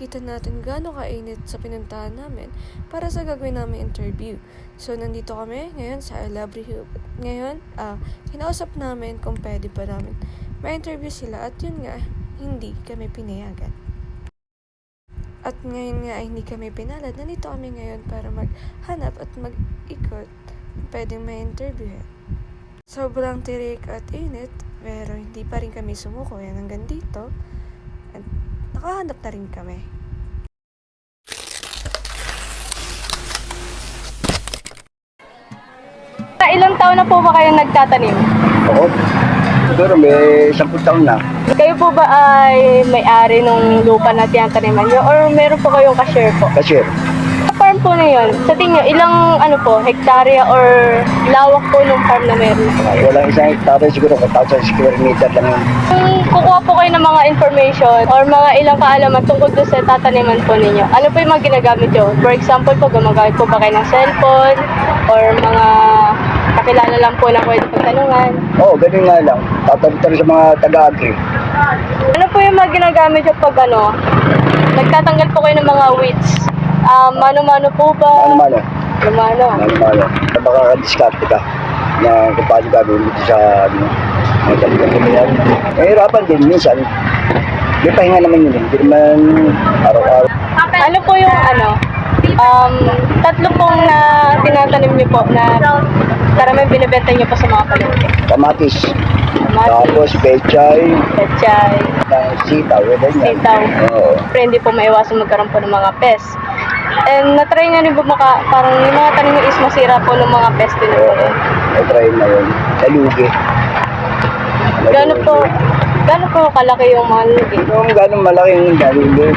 makikita natin gaano kainit sa pinuntahan namin para sa gagawin namin interview. So, nandito kami ngayon sa Library. Ngayon, kinausap namin kung pwede pa namin may interview sila at yun nga, hindi kami pinayagan. At ngayon nga ay hindi kami pinalad. Nandito kami ngayon para maghanap at mag-ikot kung pwedeng may interview. Sobrang tirik at init, pero hindi pa rin kami sumuko. Yan hanggang dito. At nakahanap na rin kami. Ilang taon na po ba kayo nagtatanim? Oo. Siguro may 10 taon na. Kayo po ba ay may-ari ng lupa na tinataniman nyo or meron po kayong ka-share po? Kasi Sa farm po na yun, sa tingin nyo, ilang hektarya or lawak po ng farm na meron? walang isang hektare, siguro 1,000 square meter lang yun. Kung kukuha po kayo ng mga information or mga ilang kaalaman tungkol doon sa tataniman po ninyo, ano po yung mga ginagamit nyo? For example po, gumagamit po ba kayo ng cellphone or mga kakilala lang po na pwede pagtanungan? Oo, ganun nga lang. Tatanong sa mga taga-agri. Ano po yung mga ginagamit nyo pag nagtatanggal po kayo ng mga weeds? Mano-mano po ba? Ano-mano. Mano-mano. Ano-mano. Makaka-discard ka na kung paano gagawin dito sa mga talagang yan. Mahirapan din minsan. May pahinga naman yun. Hindi naman araw-araw. Ano po yung tatlo pong na tinatanim niyo po na karamihan binibenta niyo po sa mga palengke? Kamatis. Mati, Tapos pechay. pechay, Sitaw. Ganyan. sitaw. Oo. Pero hindi po maiwasan magkaroon po ng mga pest. And natry nga rin po parang yung mga tanim niyo is masira po ng mga pest din po. Oo. Try na yun. Nalugi. Gano'n po kalaki yung mga lugi? Kung gano'ng malaking nalugi,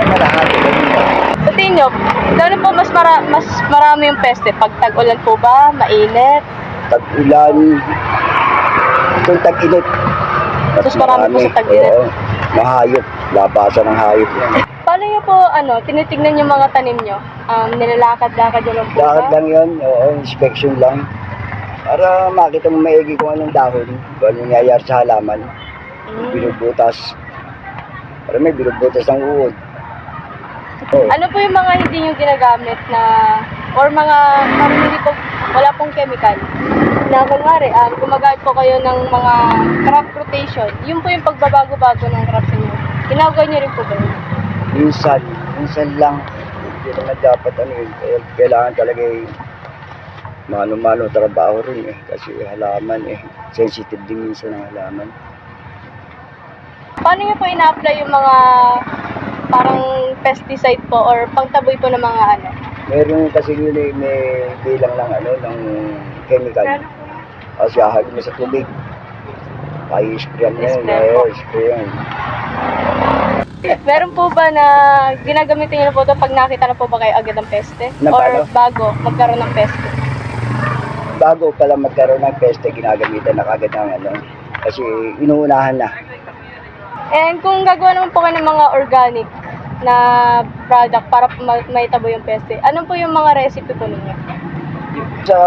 malahati na yun. Sa tingin nyo, gano'n po mas marami yung peste? Pag tag-ulan po ba? Mainit? Tag-ulan, kung tag-init. Mas marami po sa tag-init. Oo, mahayop, labasan ng hayop yan. Paano nyo po, tinitignan yung mga tanim nyo? Nilalakad-lakad nyo lang po ba? Lakad lang yun, oo, inspection lang. Para makita mo maigi kung anong dahon, kung anong nangyayari sa halaman. Binubutas. Para may binubutas ng uod. Oo. Ano po yung mga hindi nyo ginagamit na, or mga parang hindi po, wala pong chemical? Na kunwari, gumagamit po kayo ng mga crop rotation. Yun po yung pagbabago-bago ng crops niyo. Ginagawa nyo rin po ba yun? Minsan lang. Hindi naman dapat yun. Kailangan talaga mano-mano trabaho rin kasi halaman sensitive din minsan ang halaman. Paano nyo po ina-apply yung mga parang pesticide po or pangtaboy po ng mga Meron kasi yun may bilang lang ng chemical. Kasi ahag mo sa tubig. Ay sprayan mo yun. Sprayan. Meron po ba na ginagamitin nyo na po ito pag nakita na po ba kayo agad ng peste? Na Or paano? bago magkaroon ng peste? Bago pala magkaroon ng peste, ginagamitan na kagad ng kasi inuunahan na. And kung gagawa naman po kayo ng mga organic na product para maitabo yung peste, ano po yung mga recipe po ninyo? Sa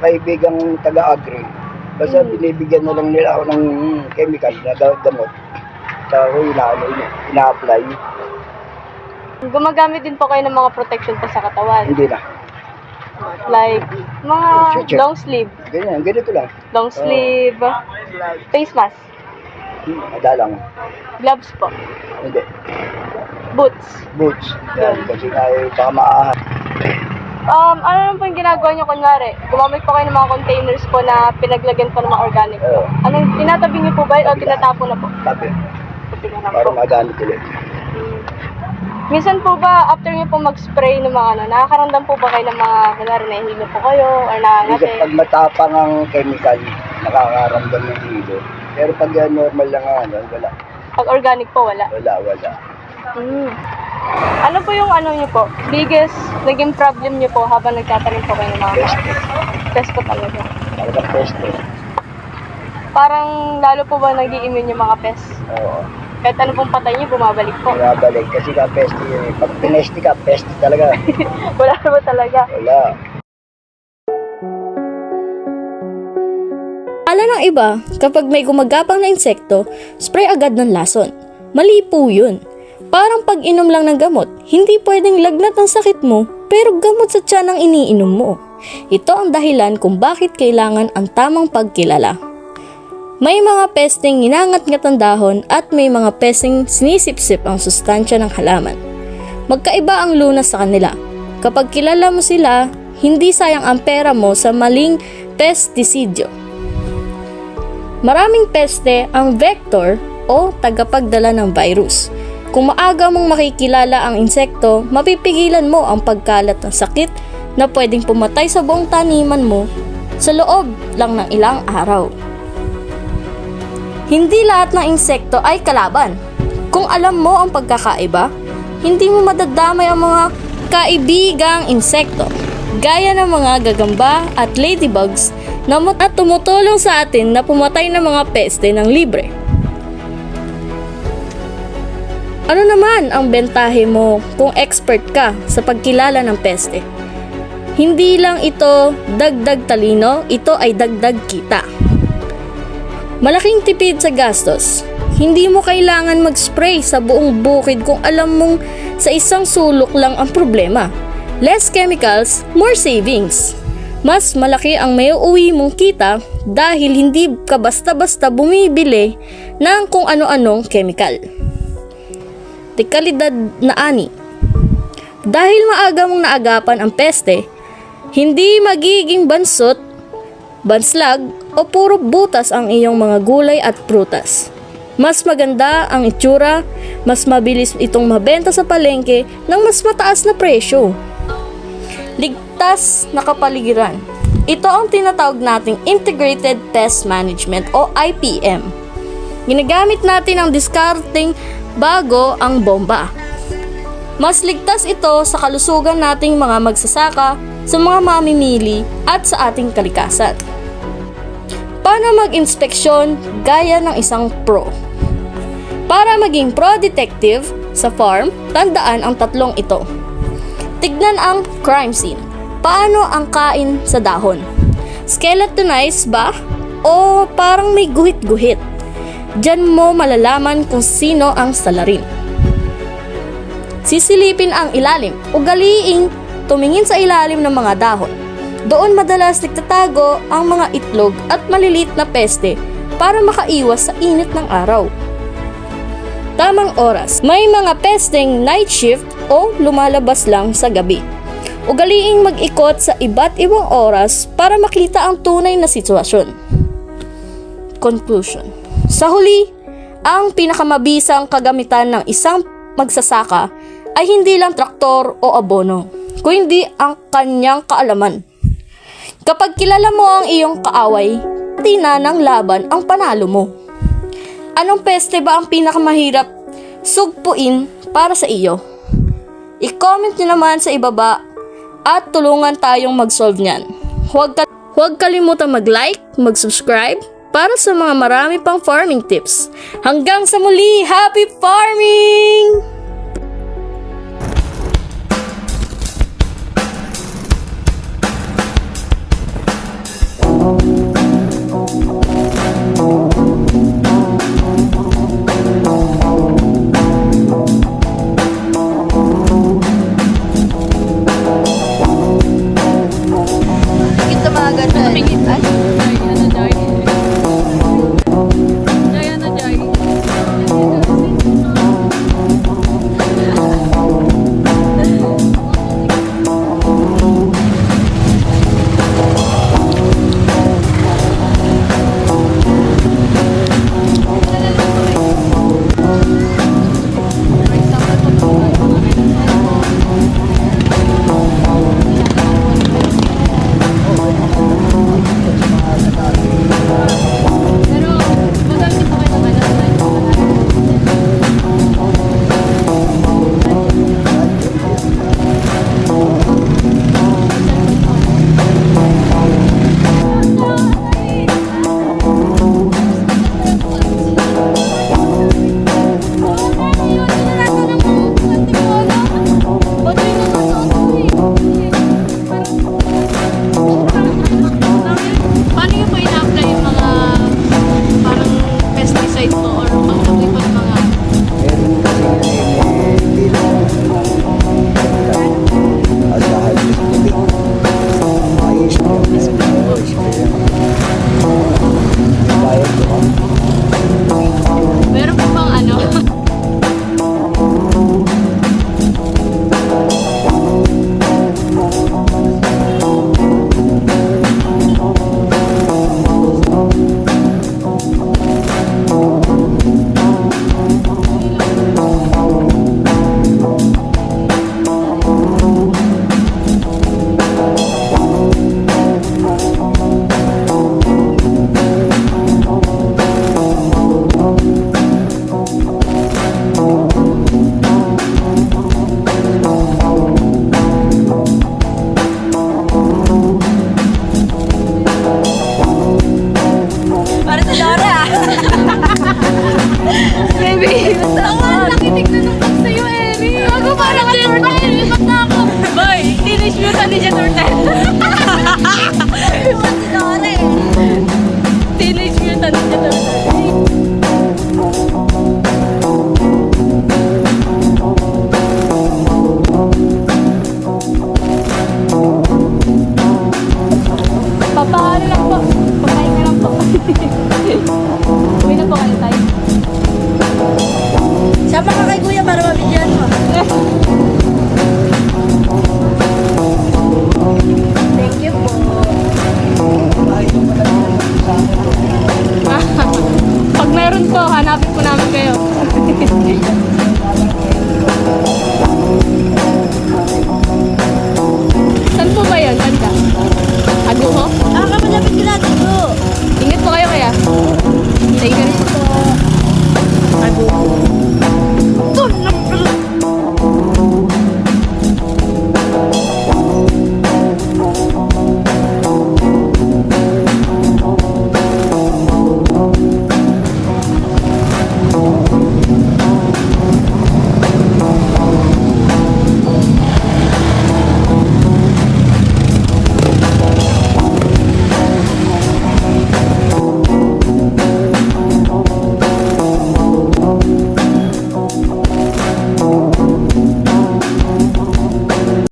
kaibigang taga-agri, basta binibigyan na lang nila ako ng chemical na gamot. Sa ina-apply. Gumagamit din po kayo ng mga protection po sa katawan. Hindi na. Like, mga Sweatshirt. long sleeve. Ganito lang. Long sleeve, face mask, Madalang. gloves po, Hindi. boots. Boots. Yan, kasi baka maaahal. Ano naman po yung ginagawa nyo kunwari? Gumamit po kayo ng mga containers po na pinaglagyan po ng mga organic po. Oo. Anong tinatabi nyo po ba o tinatapon na po? Tabi. Tabi na lang Para po. magamit ulit. Minsan po ba, after nyo po mag-spray ng mga nakakaramdam po ba kayo ng mga, kunwari, nahihilo po kayo or Kasi nangangati? pag matapang ang chemical, nakakaramdam ng hilo. Pero pag normal lang wala. Pag organic po, wala. Wala. Ano po yung nyo po? Biggest naging problem nyo po habang nagtatanim po kayo ng mga Peste. test po talaga. Talagang peste. Parang lalo po ba nag-i-immune yung mga pest? Oo. Kahit ano pong patay nyo, bumabalik po. Bumabalik kasi ka peste yun. Pag pinesti ka, peste talaga. Wala naman talaga. Wala. Akala ng iba, kapag may gumagapang na insekto, spray agad ng lason. Mali po yun. Parang pag-inom lang ng gamot, hindi pwedeng lagnat ang sakit mo, pero gamot sa tiyan ang iniinom mo. Ito ang dahilan kung bakit kailangan ang tamang pagkilala. May mga pesteng inangat-ngat ang dahon at may mga pesteng sinisip-sip ang sustansya ng halaman. Magkaiba ang lunas sa kanila. Kapag kilala mo sila, hindi sayang ang pera mo sa maling pestisidyo. Maraming peste ang vector o tagapagdala ng virus. Kung maaga mong makikilala ang insekto, mapipigilan mo ang pagkalat ng sakit na pwedeng pumatay sa buong taniman mo sa loob lang ng ilang araw. Hindi lahat ng insekto ay kalaban. Kung alam mo ang pagkakaiba, hindi mo madadamay ang mga kaibigang insekto, gaya ng mga gagamba at ladybugs na tumutulong sa atin na pumatay ng mga peste ng libre. Ano naman ang bentahe mo kung expert ka sa pagkilala ng peste? Hindi lang ito dagdag talino, ito ay dagdag kita. Malaking tipid sa gastos. Hindi mo kailangan mag-spray sa buong bukid kung alam mong sa isang sulok lang ang problema. Less chemicals, more savings. Mas malaki ang may uuwi mong kita dahil hindi ka basta-basta bumibili ng kung ano-anong chemical. Dekalidad na ani. Dahil maaga mong naagapan ang peste, hindi magiging bansot, banslag o puro butas ang iyong mga gulay at prutas. Mas maganda ang itsura, mas mabilis itong mabenta sa palengke ng mas mataas na presyo. Ligtas na kapaligiran. Ito ang tinatawag nating Integrated Pest Management o IPM. Ginagamit natin ang discarding bago ang bomba. Mas ligtas ito sa kalusugan nating mga magsasaka, sa mga mamimili at sa ating kalikasan. Paano mag-inspeksyon gaya ng isang pro? Para maging pro-detective sa farm, tandaan ang tatlong ito. Tignan ang crime scene. Paano ang kain sa dahon? Skeletonized ba? O parang may guhit-guhit? Diyan mo malalaman kung sino ang salarin. Sisilipin ang ilalim. Ugaliing tumingin sa ilalim ng mga dahon. Doon madalas nagtatago ang mga itlog at maliliit na peste para makaiwas sa init ng araw. Tamang oras. May mga pesteng night shift o lumalabas lang sa gabi. Ugaliing mag-ikot sa iba't ibang oras para makita ang tunay na sitwasyon. Conclusion. Sa huli, ang pinakamabisang kagamitan ng isang magsasaka ay hindi lang traktor o abono, kundi ang kanyang kaalaman. Kapag kilala mo ang iyong kaaway, tina ng laban ang panalo mo. Anong peste ba ang pinakamahirap sugpuin para sa iyo? I-comment nyo naman sa ibaba at tulungan tayong mag-solve niyan. Huwag kalimutang mag-like, mag-subscribe para sa mga marami pang farming tips. Hanggang sa muli, happy farming!